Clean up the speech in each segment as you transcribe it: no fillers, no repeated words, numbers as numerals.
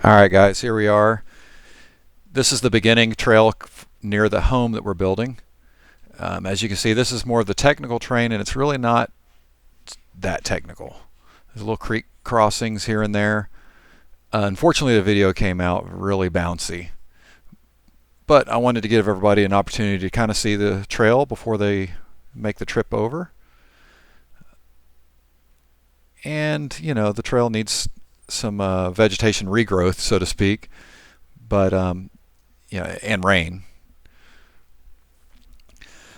All right, guys, here we are. This is the beginning trail near the home that we're building. As you can see, this is more of the technical terrain, and it's really not that technical. There's little creek crossings here and there. Unfortunately, the video came out really bouncy. But I wanted to give everybody an opportunity to kind of see the trail before they make the trip over. And, you know, the trail needs some vegetation regrowth, so to speak, but and rain.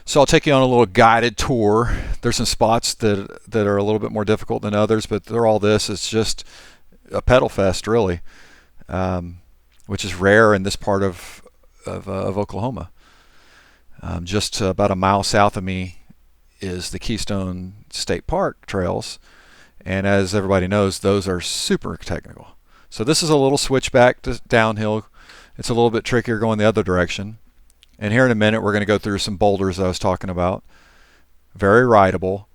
So I'll take you on a little guided tour. There's some spots that are a little bit more difficult than others, but they're all this. It's just a pedal fest, really, which is rare in this part of Oklahoma. Just about a mile south of me is the Keystone State Park trails. And as everybody knows, those are super technical. So this is a little switchback to downhill. It's a little bit trickier going the other direction. And here in a minute, we're going to go through some boulders I was talking about. Very rideable.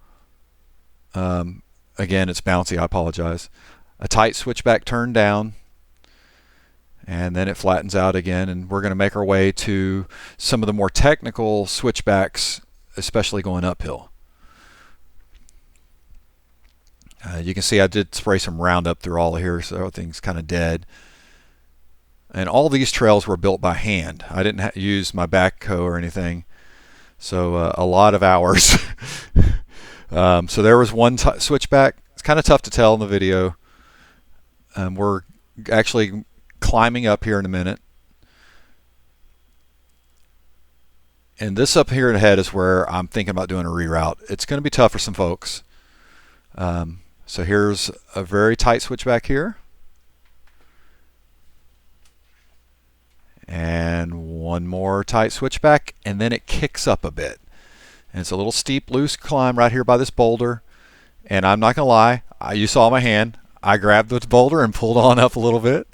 Again, it's bouncy. I apologize. A tight switchback turn down. And then it flattens out again. And we're going to make our way to some of the more technical switchbacks, especially going uphill. You can see I did spray some Roundup through all of here, so everything's kind of dead. And all these trails were built by hand. I didn't use my backhoe or anything, so a lot of hours. So there was one switchback. It's kind of tough to tell in the video. We're actually climbing up here in a minute. And this up here ahead is where I'm thinking about doing a reroute. It's going to be tough for some folks. So here's a very tight switchback here. And one more tight switchback, and then it kicks up a bit. And it's a little steep, loose climb right here by this boulder. And I'm not going to lie, you saw my hand. I grabbed the boulder and pulled on up a little bit.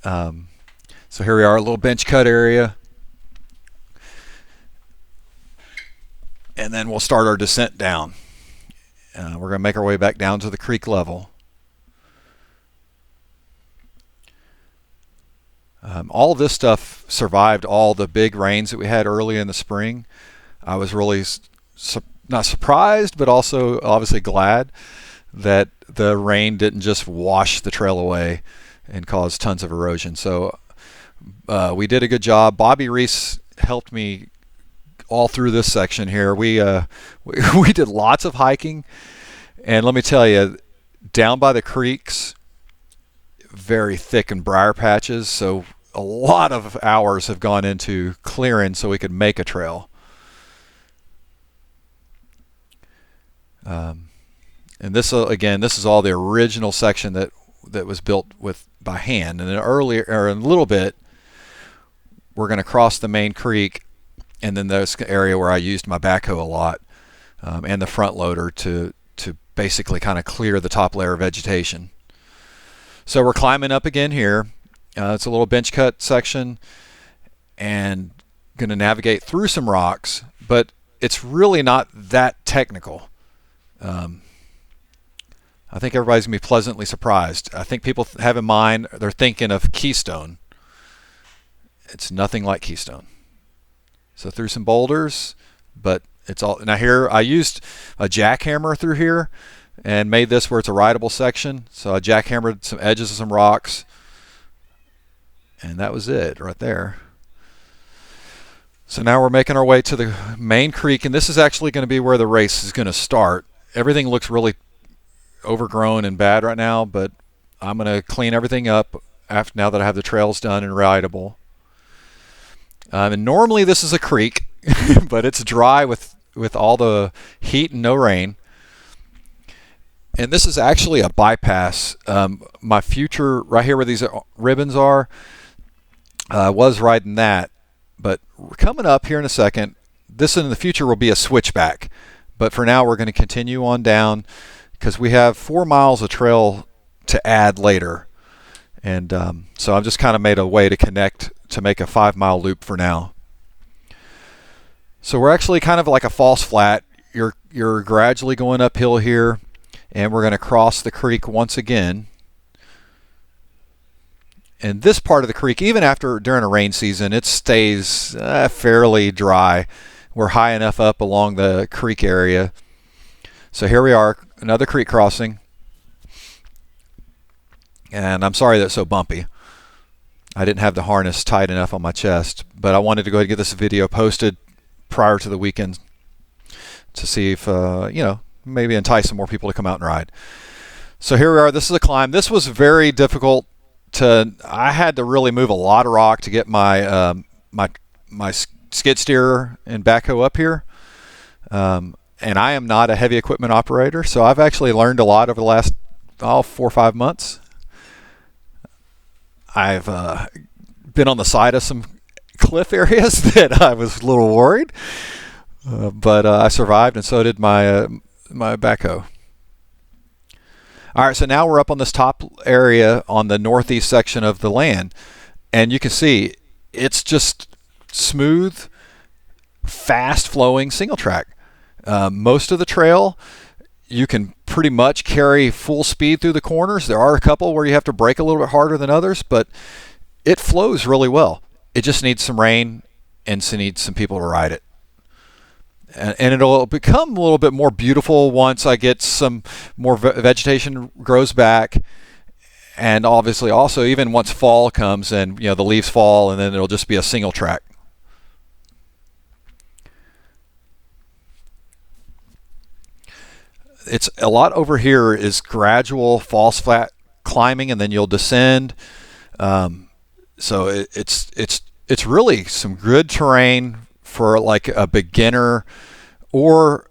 So here we are, a little bench cut area. And then we'll start our descent down. We're going to make our way back down to the creek level. All of this stuff survived all the big rains that we had early in the spring. I was really not surprised, but also obviously glad that the rain didn't just wash the trail away and cause tons of erosion. So we did a good job. Bobby Reese helped me all through this section here. We did lots of hiking, and let me tell you, down by the creeks, very thick and briar patches, so a lot of hours have gone into clearing so we could make a trail. And this again, this is all the original section that was built by hand. And then earlier, or in a little bit, we're going to cross the main creek. And then there's an area where I used my backhoe a lot, and the front loader to basically kind of clear the top layer of vegetation. So we're climbing up again here. It's a little bench cut section, and going to navigate through some rocks, but it's really not that technical. I think everybody's going to be pleasantly surprised. I think people have in mind, they're thinking of Keystone. It's nothing like Keystone. So through some boulders, but it's all, now here I used a jackhammer through here and made this where it's a rideable section. So I jackhammered some edges of some rocks, and that was it right there. So now we're making our way to the main creek, and this is actually going to be where the race is going to start. Everything looks really overgrown and bad right now, but I'm going to clean everything up now that I have the trails done and rideable. And normally this is a creek, but it's dry with all the heat and no rain. And this is actually a bypass. My future, right here where these ribbons are, was riding that. But coming up here in a second, this in the future will be a switchback. But for now, we're going to continue on down because we have 4 miles of trail to add later. And so I've just kind of made a way to connect to make a 5-mile loop for now. So we're actually kind of like a false flat. You're gradually going uphill here, and we're going to cross the creek once again. And this part of the creek, even after during a rain season, it stays fairly dry. We're high enough up along the creek area. So here we are, another creek crossing. And I'm sorry that's so bumpy. I didn't have the harness tight enough on my chest, but I wanted to go ahead and get this video posted prior to the weekend to see if, maybe entice some more people to come out and ride. So here we are. This is a climb. This was very difficult I had to really move a lot of rock to get my my skid steer and backhoe up here. And I am not a heavy equipment operator, so I've actually learned a lot over the last 4 or 5 months. I've been on the side of some cliff areas that I was a little worried, but I survived, and so did my backhoe. All right, so now we're up on this top area on the northeast section of the land, and you can see it's just smooth, fast-flowing single track. Most of the trail, you can pretty much carry full speed through the corners. There are a couple where you have to brake a little bit harder than others, but it flows really well. It just needs some rain and needs some people to ride it. And it'll become a little bit more beautiful once I get some more vegetation grows back, and obviously also even once fall comes and the leaves fall, and then it'll just be a single track. It's a lot over here is gradual false flat climbing, and then you'll descend. So it's really some good terrain for like a beginner, or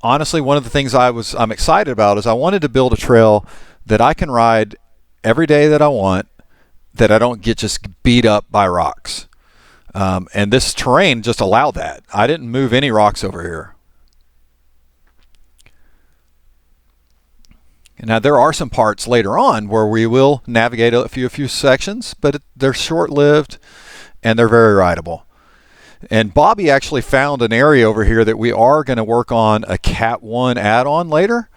honestly, one of the things I'm excited about is I wanted to build a trail that I can ride every day that I want, that I don't get just beat up by rocks. And this terrain just allowed that. I didn't move any rocks over here. Now there are some parts later on where we will navigate a few sections, but they're short-lived and they're very rideable. And Bobby actually found an area over here that we are going to work on a Cat 1 add-on later,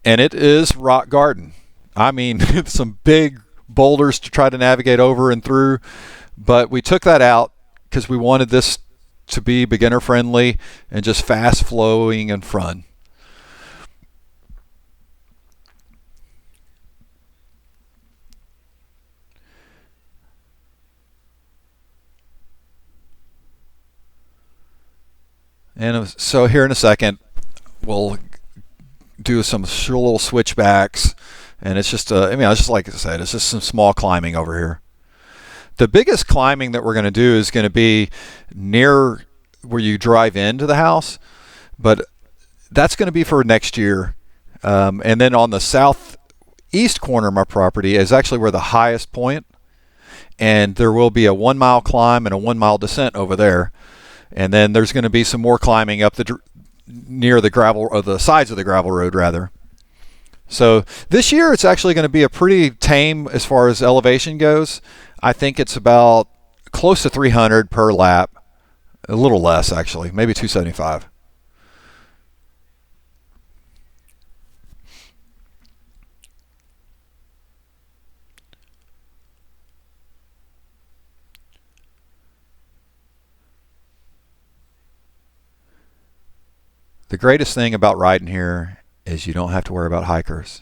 and it is rock garden. I mean, some big boulders to try to navigate over and through, but we took that out because we wanted this to be beginner friendly and just fast flowing and fun. And so here in a second, we'll do some little switchbacks, and it's just, it's just like I said, it's just some small climbing over here. The biggest climbing that we're going to do is going to be near where you drive into the house, but that's going to be for next year. And then on the southeast corner of my property is actually where the highest point, and there will be a 1 mile climb and a 1 mile descent over there. And then there's going to be some more climbing up near the gravel, or the sides of the gravel road rather. So this year it's actually going to be a pretty tame as far as elevation goes. I think it's about close to 300 per lap, a little less actually, maybe 275. The greatest thing about riding here is you don't have to worry about hikers.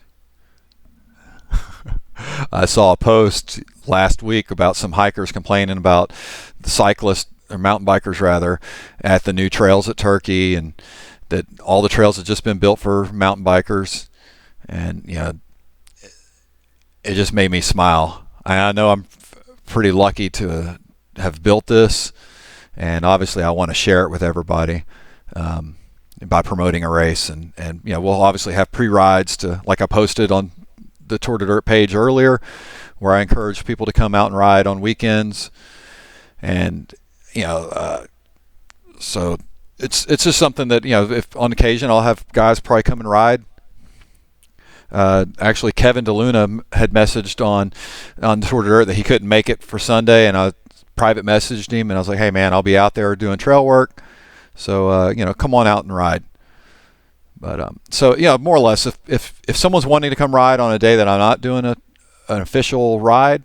I saw a post last week about some hikers complaining about the cyclists, or mountain bikers rather, at the new trails at Turkey, and that all the trails have just been built for mountain bikers. And it just made me smile. I know I'm pretty lucky to have built this, and obviously I want to share it with everybody. By promoting a race, and we'll obviously have pre-rides like I posted on the Tour de Dirt page earlier, where I encourage people to come out and ride on weekends, and so it's just something that if on occasion I'll have guys probably come and ride. Actually, Kevin DeLuna had messaged on Tour de Dirt that he couldn't make it for Sunday, and I private messaged him, and I was like, hey man, I'll be out there doing trail work. So come on out and ride. But so more or less, if someone's wanting to come ride on a day that I'm not doing an official ride,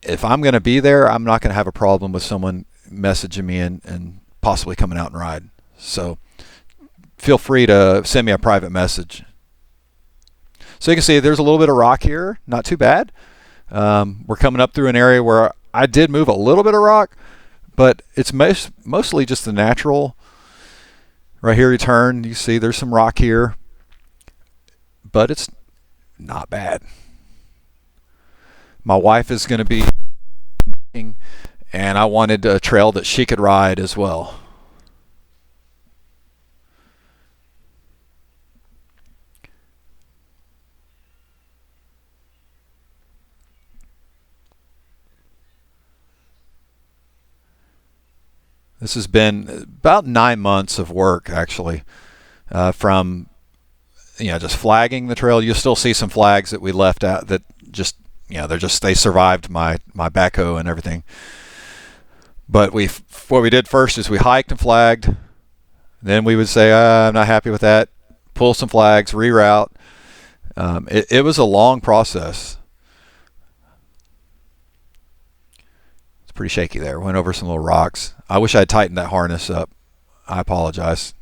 if I'm going to be there, I'm not going to have a problem with someone messaging me and possibly coming out and ride. So feel free to send me a private message. So you can see there's a little bit of rock here, not too bad. We're coming up through an area where I did move a little bit of rock, but it's mostly just the natural. Right here you turn, you see there's some rock here, but it's not bad. My wife is going to be, and I wanted a trail that she could ride as well. This has been about 9 months of work, actually, from just flagging the trail. You'll still see some flags that we left out that just they survived my backhoe and everything. But what we did first is we hiked and flagged. Then we would say, I'm not happy with that. Pull some flags, reroute. It was a long process. It's pretty shaky there. Went over some little rocks. I wish I had tightened that harness up. I apologize.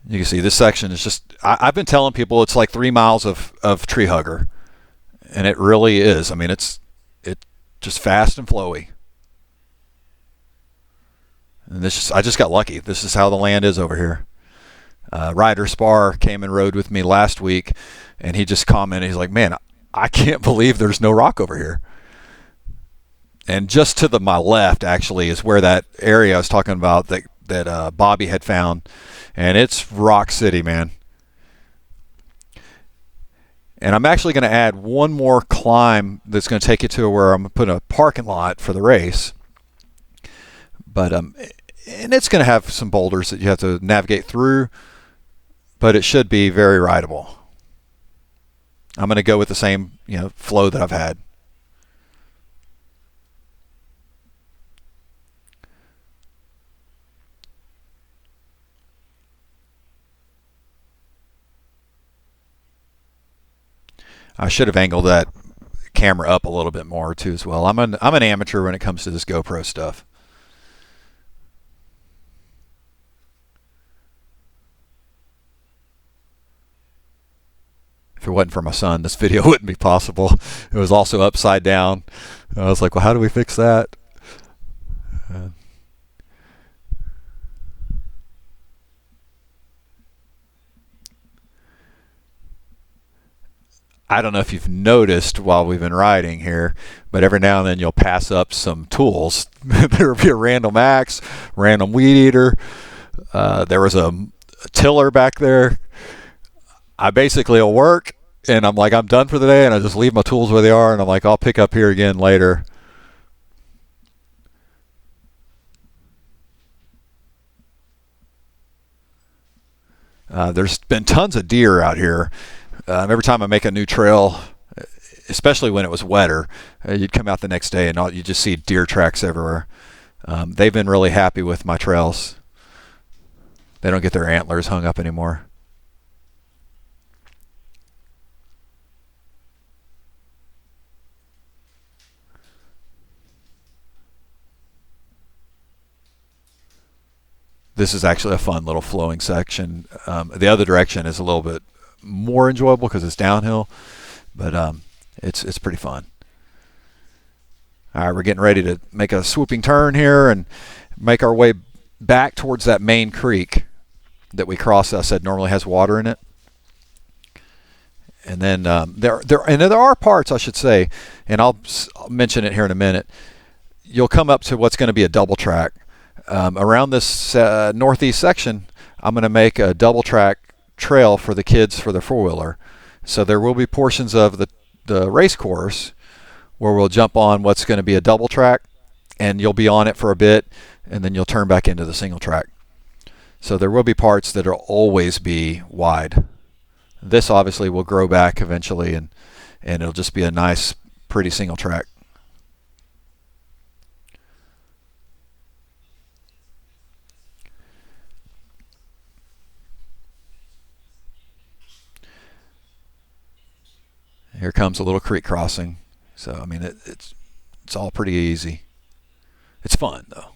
You can see this section is just, I've been telling people it's like 3 miles of tree hugger. And it really is. I mean, it's just fast and flowy. And I just got lucky. This is how the land is over here. Ryder Spar came and rode with me last week, and he just commented, he's like, man, I can't believe there's no rock over here. And just to my left, actually, is where that area I was talking about that Bobby had found. And it's Rock City, man. And I'm actually going to add one more climb that's going to take you to where I'm going to put a parking lot for the race. But and it's going to have some boulders that you have to navigate through, but it should be very rideable. I'm going to go with the same flow that I've had. I should have angled that camera up a little bit more too as well. I'm an amateur when it comes to this GoPro stuff. If it wasn't for my son, this video wouldn't be possible. It was also upside down. I was like, well, how do we fix that? I don't know if you've noticed while we've been riding here, but every now and then you'll pass up some tools. There will be a random axe, random weed eater. There was a tiller back there. I basically will work, and I'm like, I'm done for the day, and I just leave my tools where they are, and I'm like, I'll pick up here again later. There's been tons of deer out here. Every time I make a new trail, especially when it was wetter, you'd come out the next day and you just see deer tracks everywhere. They've been really happy with my trails. They don't get their antlers hung up anymore. This is actually a fun little flowing section. The other direction is a little bit more enjoyable because it's downhill, but it's pretty fun. All right, we're getting ready to make a swooping turn here and make our way back towards that main creek that we crossed. I said normally has water in it. And then there are parts, I should say, and I'll mention it here in a minute. You'll come up to what's going to be a double track. Around this northeast section, I'm going to make a double track trail for the kids for their four-wheeler. So there will be portions of the race course where we'll jump on what's going to be a double track, and you'll be on it for a bit, and then you'll turn back into the single track. So there will be parts that will always be wide. This obviously will grow back eventually, and it'll just be a nice, pretty single track. Here comes a little creek crossing. So I mean, it's all pretty easy. It's fun though.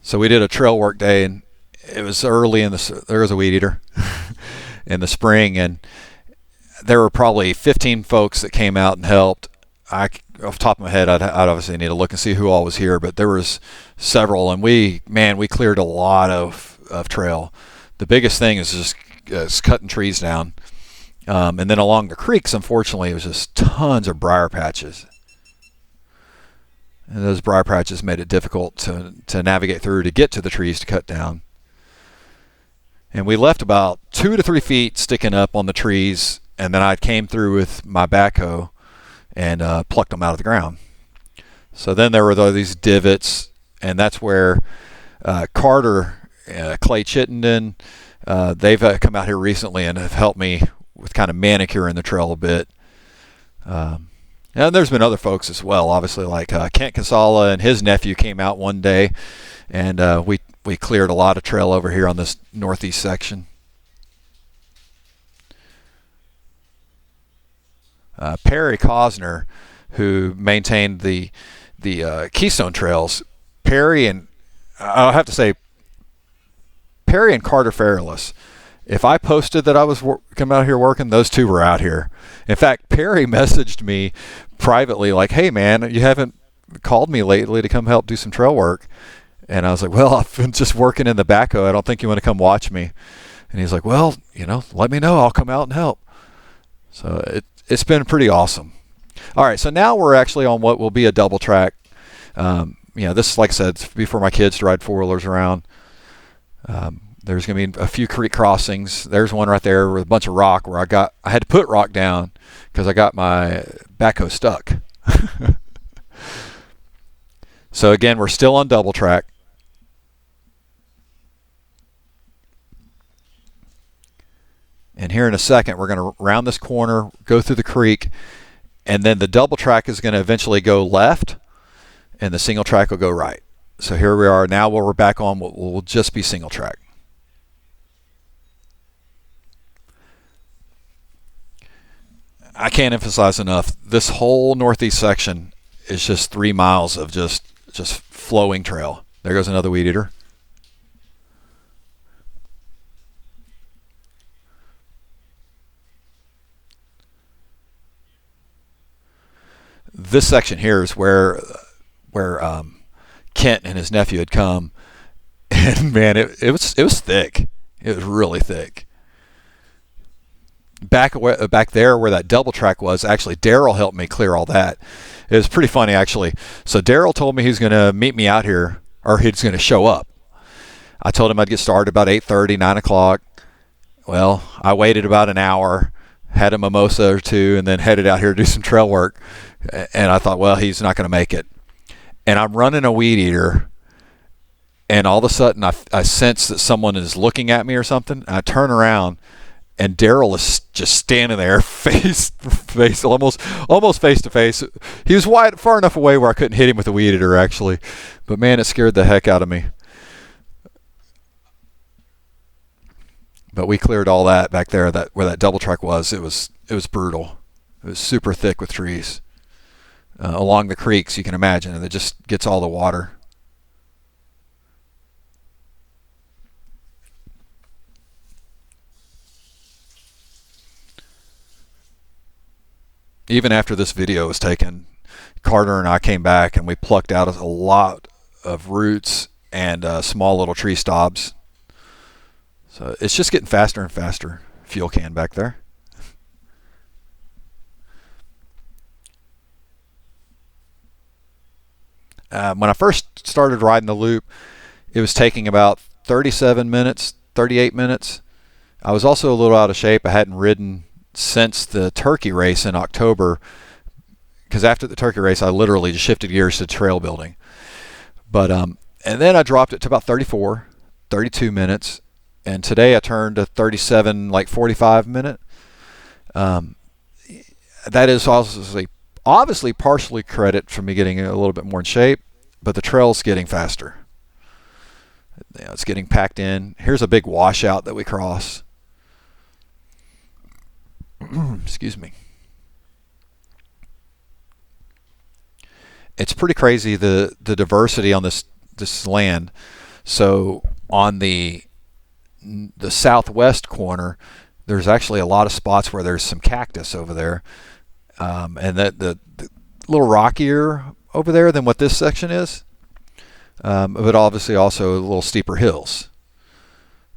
So we did a trail work day, and it was early in there was a weed eater in the spring, and there were probably 15 folks that came out and helped. Off the top of my head, I'd obviously need to look and see who all was here, but there was several, and we cleared a lot of trail. The biggest thing is just cutting trees down, and then along the creeks, unfortunately, it was just tons of briar patches. And those briar patches made it difficult to navigate through to get to the trees to cut down. And we left about 2 to 3 feet sticking up on the trees, and then I came through with my backhoe and plucked them out of the ground. So then there were these divots, and that's where Carter, Clay Chittenden, they've come out here recently and have helped me with kind of manicuring the trail a bit. And there's been other folks as well, obviously, like Kent Casala and his nephew came out one day, and we cleared a lot of trail over here on this northeast section. Perry Cosner, who maintained the Keystone Trails, Perry and I'll have to say Perry and Carter Fairless. If I posted that I was coming out here working, those two were out here. In fact, Perry messaged me privately like, "Hey man, you haven't called me lately to come help do some trail work." And I was like, "Well, I've been just working in the backhoe. I don't think you want to come watch me." And he's like, "Well, let me know. I'll come out and help." So it's been pretty awesome. All right, so now we're actually on what will be a double track. This, like I said, it's before my kids to ride four-wheelers around. There's going to be a few creek crossings. There's one right there with a bunch of rock where I had to put rock down because I got my backhoe stuck. So again, we're still on double track. And here in a second, we're going to round this corner, go through the creek, and then the double track is going to eventually go left, and the single track will go right. So here we are now where we're back on what will just be single track. I can't emphasize enough, this whole northeast section is just 3 miles of just flowing trail. There goes another weed eater. This section here is where Kent and his nephew had come, and man, it was thick. It was really thick. Back there where that double track was, actually Daryl helped me clear all that. It was pretty funny actually. So Daryl told me he's going to meet me out here, or he's going to show up. I told him I'd get started about 8:30, 9 o'clock. Well, I waited about an hour, had a mimosa or two, and then headed out here to do some trail work. And I thought, well, he's not going to make it. And I'm running a weed eater, and all of a sudden I sense that someone is looking at me or something. And I turn around, and Daryl is just standing there, face almost face to face. He was far enough away where I couldn't hit him with a weed eater, actually. But man, it scared the heck out of me. But we cleared all that back there, where that double track was. It was brutal. It was super thick with trees along the creeks. You can imagine, and it just gets all the water. Even after this video was taken, Carter and I came back and we plucked out a lot of roots and small little tree stobs. So it's just getting faster and faster. Fuel can back there. When I first started riding the loop, it was taking about 37 minutes, 38 minutes. I was also a little out of shape. I hadn't ridden since the Turkey race in October, because after the Turkey race I literally just shifted gears to trail building. But and then I dropped it to about 34, 32 minutes, and today I turned to 37, like 45 minute. That is obviously partially credit for me getting a little bit more in shape, but the trail's getting faster. It's getting packed in. Here's a big washout that we cross. Excuse me. It's pretty crazy the diversity on this land. So on the southwest corner, there's actually a lot of spots where there's some cactus over there, and that the little rockier over there than what this section is, but obviously also a little steeper hills.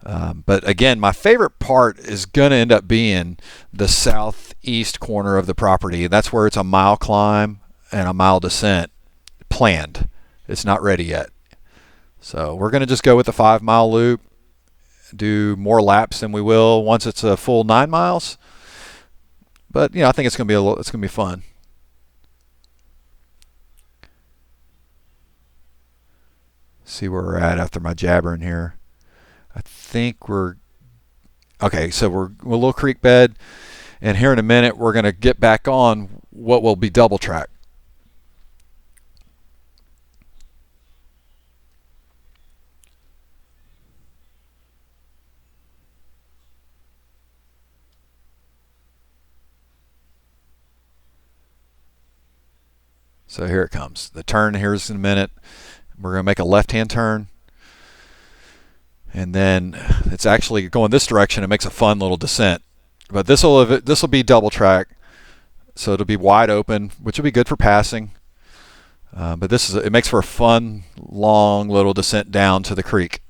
But again, my favorite part is going to end up being the southeast corner of the property. That's where it's a mile climb and a mile descent planned. It's not ready yet. So we're going to just go with the 5-mile loop, do more laps than we will once it's a full 9 miles. But I think it's going to be fun. See where we're at after my jabbering here. I think we're okay. So we're a little creek bed, and here in a minute we're going to get back on what will be double track. So here it comes. The turn here's in a minute. We're going to make a left-hand turn. And then it's actually going this direction. It makes a fun little descent. But this will be double track. So it'll be wide open, which will be good for passing. But it makes for a fun, long little descent down to the creek.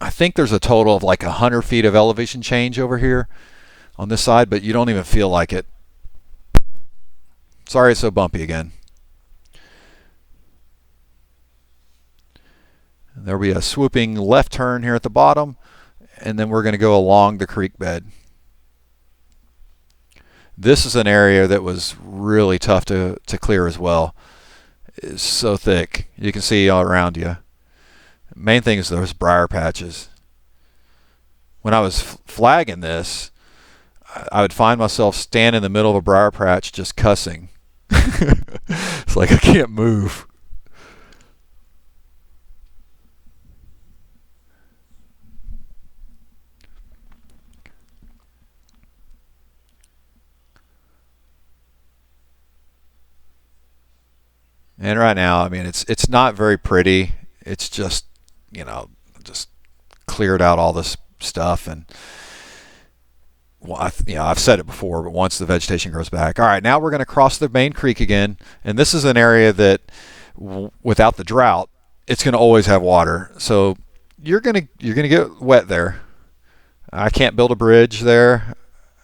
I think there's a total of like 100 feet of elevation change over here on this side, but you don't even feel like it. Sorry it's so bumpy again. There'll be a swooping left turn here at the bottom, and then we're going to go along the creek bed. This is an area that was really tough to clear as well. It's so thick. You can see all around you. Main thing is those briar patches. When I was flagging this, I would find myself standing in the middle of a briar patch just cussing. It's like I can't move. And right now, I mean, it's not very pretty. It's just, just cleared out all this stuff. And well, I've said it before, but once the vegetation grows back. All right, now we're going to cross the main creek again. And this is an area that, without the drought, it's going to always have water. So you're going to get wet there. I can't build a bridge there.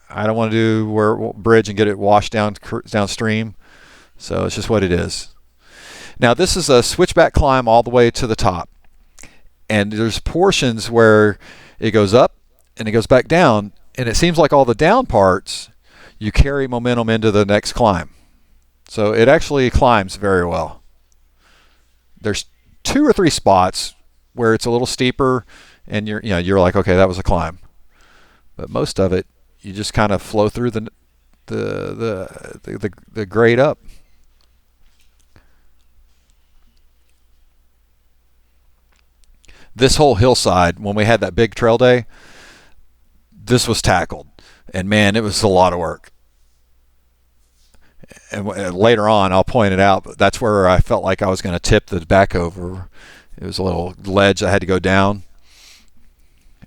I don't want to do a bridge and get it washed downstream. So it's just what it is. Now this is a switchback climb all the way to the top, and there's portions where it goes up and it goes back down, and it seems like all the down parts you carry momentum into the next climb. So it actually climbs very well. There's 2 or 3 spots where it's a little steeper, and you're like, okay, that was a climb, but most of it you just kind of flow through the grade up. This whole hillside, when we had that big trail day, this was tackled. And man, it was a lot of work. And later on, I'll point it out, but that's where I felt like I was going to tip the back over. It was a little ledge I had to go down.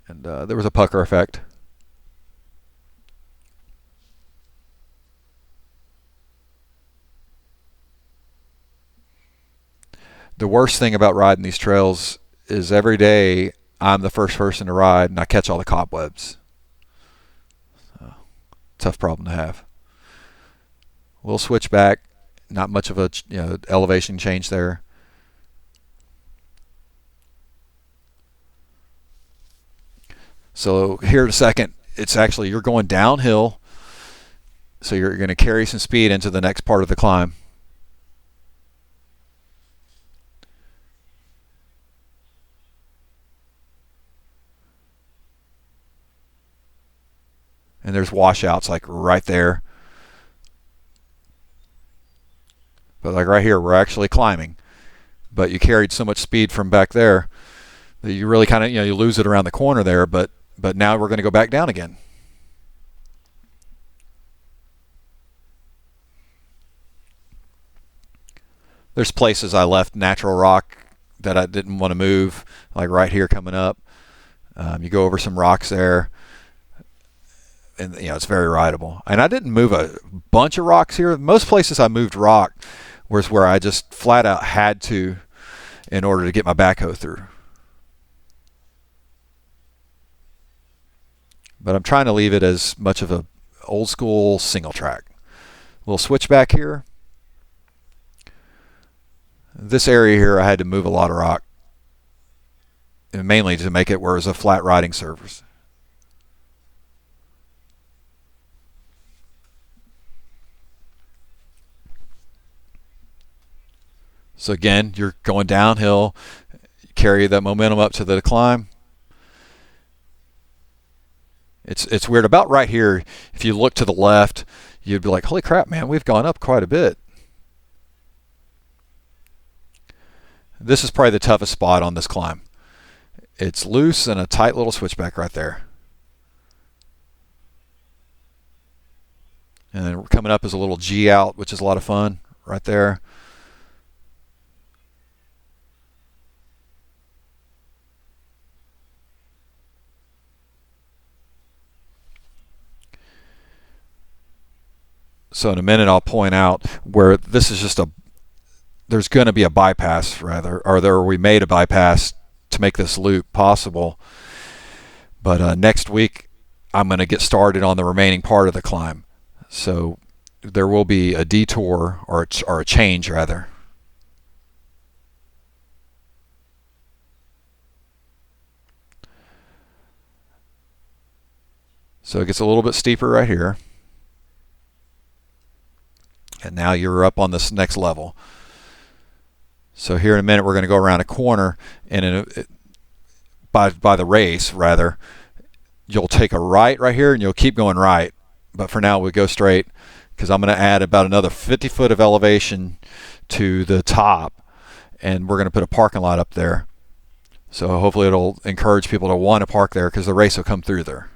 And there was a pucker effect. The worst thing about riding these trails is every day I'm the first person to ride and I catch all the cobwebs. So, tough problem to have. We'll switch back. Not much of a elevation change there. So here in a second, it's actually you're going downhill, so you're going to carry some speed into the next part of the climb. And there's washouts like right there. But like right here, we're actually climbing. but you carried so much speed from back there that you really kind of, you lose it around the corner there. But now we're going to go back down again. There's places I left natural rock that I didn't want to move, like right here coming up. You go over some rocks there, and it's very rideable. And I didn't move a bunch of rocks here. Most places I moved rock was where I just flat out had to in order to get my backhoe through. But I'm trying to leave it as much of a old school single track. Little switchback here. This area here I had to move a lot of rock, and mainly to make it where it was a flat riding surface. So again, you're going downhill, carry that momentum up to the climb. It's weird. About right here, if you look to the left, you'd be like, holy crap, man, we've gone up quite a bit. This is probably the toughest spot on this climb. It's loose and a tight little switchback right there. And then coming up is a little G out, which is a lot of fun right there. So in a minute I'll point out where this is just there's going to be a bypass we made a bypass to make this loop possible. But next week I'm going to get started on the remaining part of the climb. So there will be a detour or a change rather. So it gets a little bit steeper right here. And now you're up on this next level. So here in a minute we're going to go around a corner, and by the race rather, you'll take a right here and you'll keep going right. But for now we go straight, because I'm going to add about another 50 foot of elevation to the top, and we're going to put a parking lot up there. So hopefully it'll encourage people to want to park there, because the race will come through there.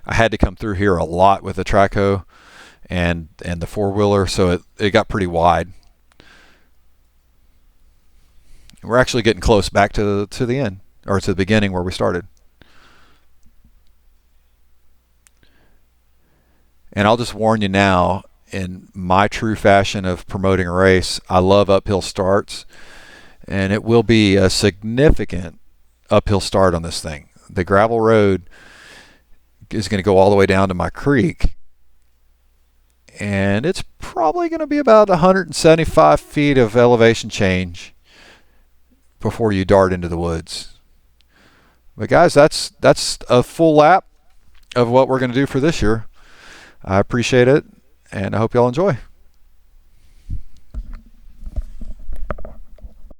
I had to come through here a lot with the track hoe and the four-wheeler, so it got pretty wide. We're actually getting close back to the end, or to the beginning where we started. And I'll just warn you now, in my true fashion of promoting a race, I love uphill starts, and it will be a significant uphill start on this thing. The gravel road is going to go all the way down to my creek, and it's probably going to be about 175 feet of elevation change before you dart into the woods. But guys, that's a full lap of what we're going to do for this year. I appreciate it, and I hope y'all enjoy.